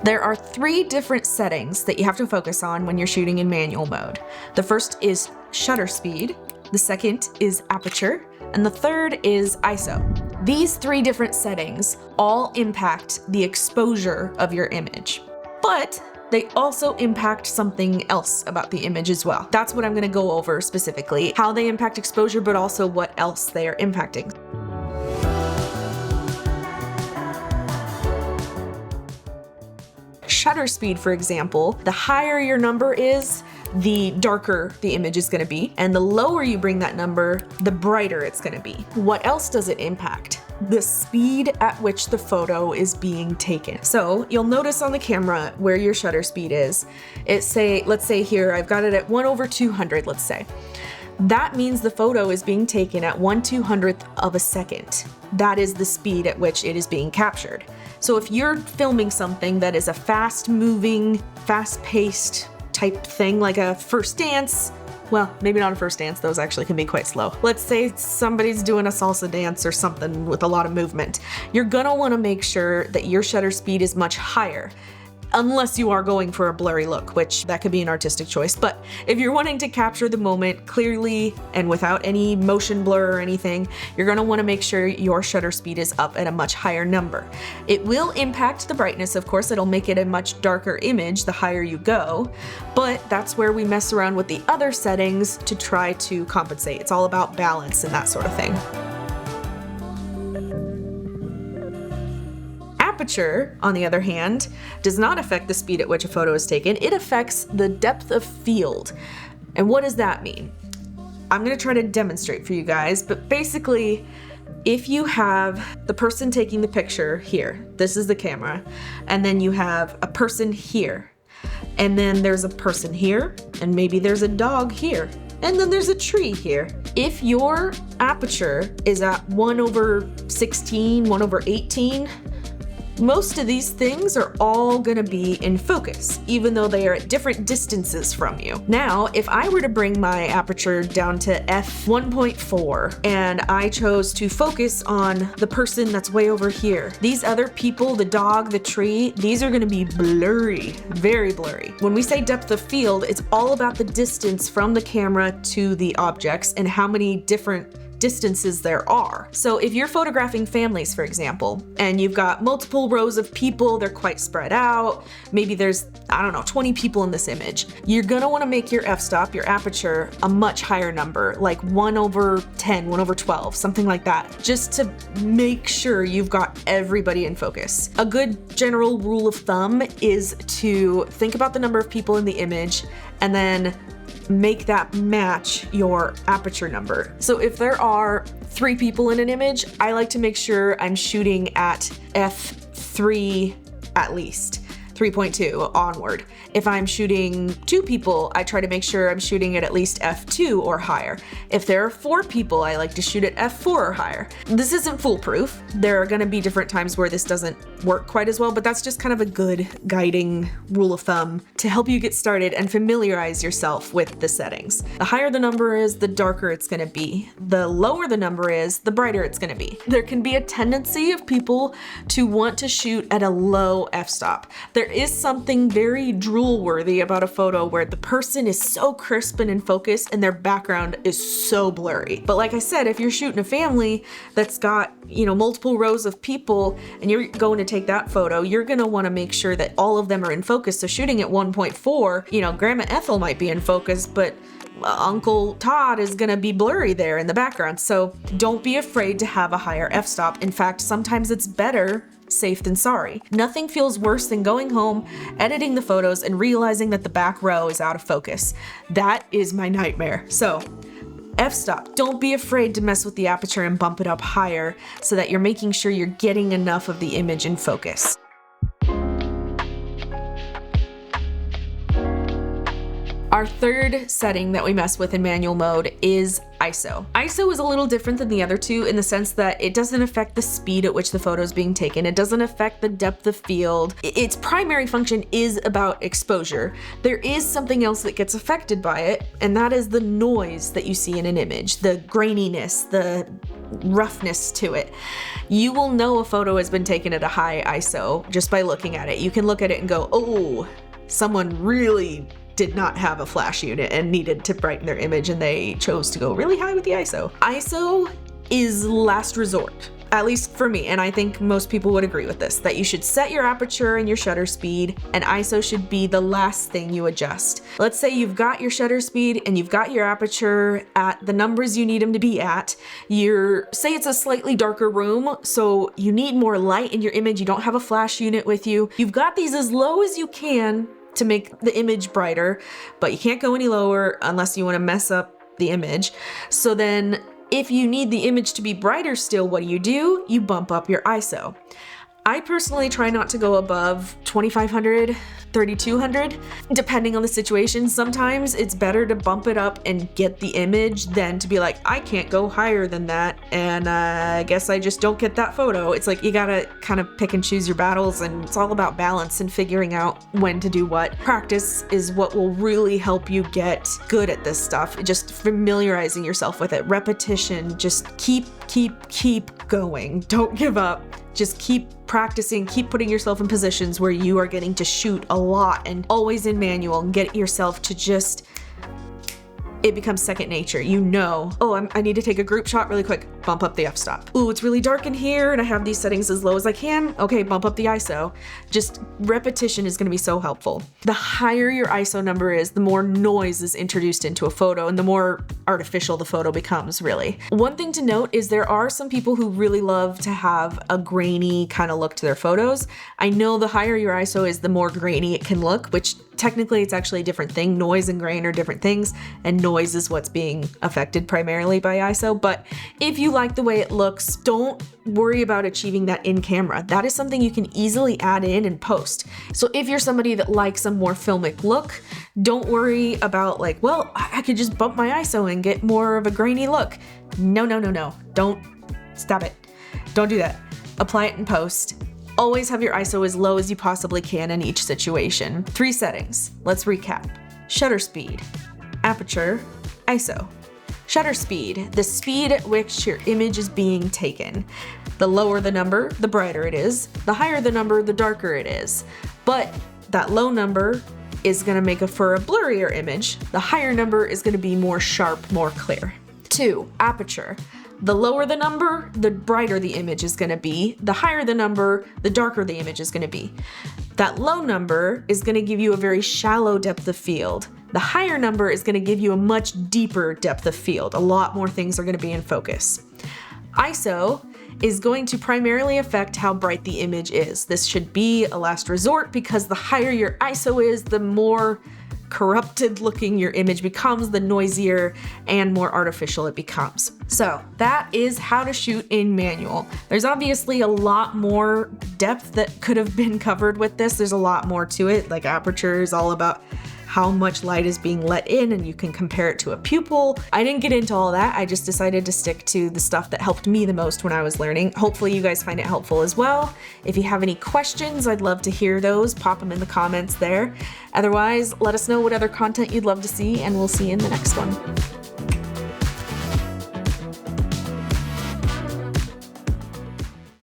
There are 3 different settings that you have to focus on when you're shooting in manual mode. The first is shutter speed, the second is aperture, and the third is ISO. These 3 different settings all impact the exposure of your image, but they also impact something else about the image as well. That's what I'm gonna go over specifically, how they impact exposure, but also what else they are impacting. Shutter speed, for example, the higher your number is, the darker the image is gonna be, and the lower you bring that number, the brighter it's gonna be. What else does it impact? The speed at which the photo is being taken. So you'll notice on the camera where your shutter speed is. Let's say here, I've got it at 1/200, let's say. That means the photo is being taken at 1/200th of a second. That is the speed at which it is being captured. So if you're filming something that is a fast-moving, fast-paced type thing, like a first dance, well, maybe not a first dance, those actually can be quite slow. Let's say somebody's doing a salsa dance or something with a lot of movement. You're gonna wanna make sure that your shutter speed is much higher. Unless you are going for a blurry look, which that could be an artistic choice. But if you're wanting to capture the moment clearly and without any motion blur or anything, you're gonna wanna make sure your shutter speed is up at a much higher number. It will impact the brightness, of course. It'll make it a much darker image the higher you go, but that's where we mess around with the other settings to try to compensate. It's all about balance and that sort of thing. Aperture, on the other hand, does not affect the speed at which a photo is taken. It affects the depth of field. And what does that mean? I'm gonna try to demonstrate for you guys, but basically, if you have the person taking the picture here, this is the camera, and then you have a person here, and then there's a person here, and maybe there's a dog here, and then there's a tree here. If your aperture is at 1/16, 1/18, most of these things are all gonna be in focus, even though they are at different distances from you. Now, if I were to bring my aperture down to f1.4 and I chose to focus on the person that's way over here, these other people, the dog, the tree, these are gonna be blurry, very blurry. When we say depth of field, it's all about the distance from the camera to the objects and how many different distances there are. So if you're photographing families, for example, and you've got multiple rows of people, they're quite spread out, maybe there's, I don't know, 20 people in this image, you're gonna wanna make your f-stop, your aperture, a much higher number, like 1/10, 1/12, something like that, just to make sure you've got everybody in focus. A good general rule of thumb is to think about the number of people in the image and then make that match your aperture number. So if there are 3 people in an image, I like to make sure I'm shooting at f3 at least. 3.2 onward. If I'm shooting 2 people, I try to make sure I'm shooting at least f2 or higher. If there are 4 people, I like to shoot at f4 or higher. This isn't foolproof. There are gonna be different times where this doesn't work quite as well, but that's just kind of a good guiding rule of thumb to help you get started and familiarize yourself with the settings. The higher the number is, the darker it's gonna be. The lower the number is, the brighter it's gonna be. There can be a tendency of people to want to shoot at a low f-stop. There is something very drool-worthy about a photo where the person is so crisp and in focus and their background is so blurry. But like I said, if you're shooting a family that's got, multiple rows of people and you're going to take that photo, you're gonna wanna make sure that all of them are in focus. So shooting at 1.4, Grandma Ethel might be in focus, but Uncle Todd is gonna be blurry there in the background. So don't be afraid to have a higher f-stop. In fact, sometimes it's better safe than sorry. Nothing feels worse than going home, editing the photos, and realizing that the back row is out of focus. That is my nightmare. So, f-stop. Don't be afraid to mess with the aperture and bump it up higher so that you're making sure you're getting enough of the image in focus. Our third setting that we mess with in manual mode is ISO. ISO is a little different than the other two in the sense that it doesn't affect the speed at which the photo is being taken. It doesn't affect the depth of field. Its primary function is about exposure. There is something else that gets affected by it, and that is the noise that you see in an image, the graininess, the roughness to it. You will know a photo has been taken at a high ISO just by looking at it. You can look at it and go, oh, someone really did not have a flash unit and needed to brighten their image and they chose to go really high with the ISO. ISO is last resort, at least for me, and I think most people would agree with this, that you should set your aperture and your shutter speed, and ISO should be the last thing you adjust. Let's say you've got your shutter speed and you've got your aperture at the numbers you need them to be at. Say it's a slightly darker room, so you need more light in your image, you don't have a flash unit with you. You've got these as low as you can to make the image brighter, but you can't go any lower unless you want to mess up the image. So then if you need the image to be brighter still, what do? You bump up your ISO. I personally try not to go above 2500, 3200, depending on the situation. Sometimes it's better to bump it up and get the image than to be like, I can't go higher than that, and I guess I just don't get that photo. It's like you gotta kind of pick and choose your battles, and it's all about balance and figuring out when to do what. Practice is what will really help you get good at this stuff. Just familiarizing yourself with it. Repetition, just keep going. Don't give up. Just keep practicing, keep putting yourself in positions where you are getting to shoot a lot and always in manual, and get yourself to just, it becomes second nature. You know, oh, I need to take a group shot really quick, bump up the f-stop. Ooh, it's really dark in here and I have these settings as low as I can. Okay, bump up the ISO. Just repetition is gonna be so helpful. The higher your ISO number is, the more noise is introduced into a photo and the more artificial the photo becomes, really. One thing to note is there are some people who really love to have a grainy kind of look to their photos. I know the higher your ISO is, the more grainy it can look, which technically it's actually a different thing. Noise and grain are different things, and noise is what's being affected primarily by ISO. But if you like the way it looks, don't worry about achieving that in camera. That is something you can easily add in and post. So if you're somebody that likes a more filmic look, don't worry about like, well, I could just bump my ISO and get more of a grainy look. No. Don't, stop it. Don't do that. Apply it in post. Always have your ISO as low as you possibly can in each situation. 3 settings. Let's recap. Shutter speed, aperture, ISO. Shutter speed, the speed at which your image is being taken. The lower the number, the brighter it is. The higher the number, the darker it is. But that low number is gonna make for a blurrier image. The higher number is gonna be more sharp, more clear. 2, aperture. The lower the number, the brighter the image is gonna be. The higher the number, the darker the image is gonna be. That low number is gonna give you a very shallow depth of field. The higher number is gonna give you a much deeper depth of field. A lot more things are gonna be in focus. ISO is going to primarily affect how bright the image is. This should be a last resort because the higher your ISO is, the more corrupted looking your image becomes, the noisier and more artificial it becomes. So that is how to shoot in manual. There's obviously a lot more depth that could have been covered with this. There's a lot more to it. Like aperture is all about how much light is being let in, and you can compare it to a pupil. I didn't get into all that. I just decided to stick to the stuff that helped me the most when I was learning. Hopefully you guys find it helpful as well. If you have any questions, I'd love to hear those. Pop them in the comments there. Otherwise, let us know what other content you'd love to see, and we'll see you in the next one.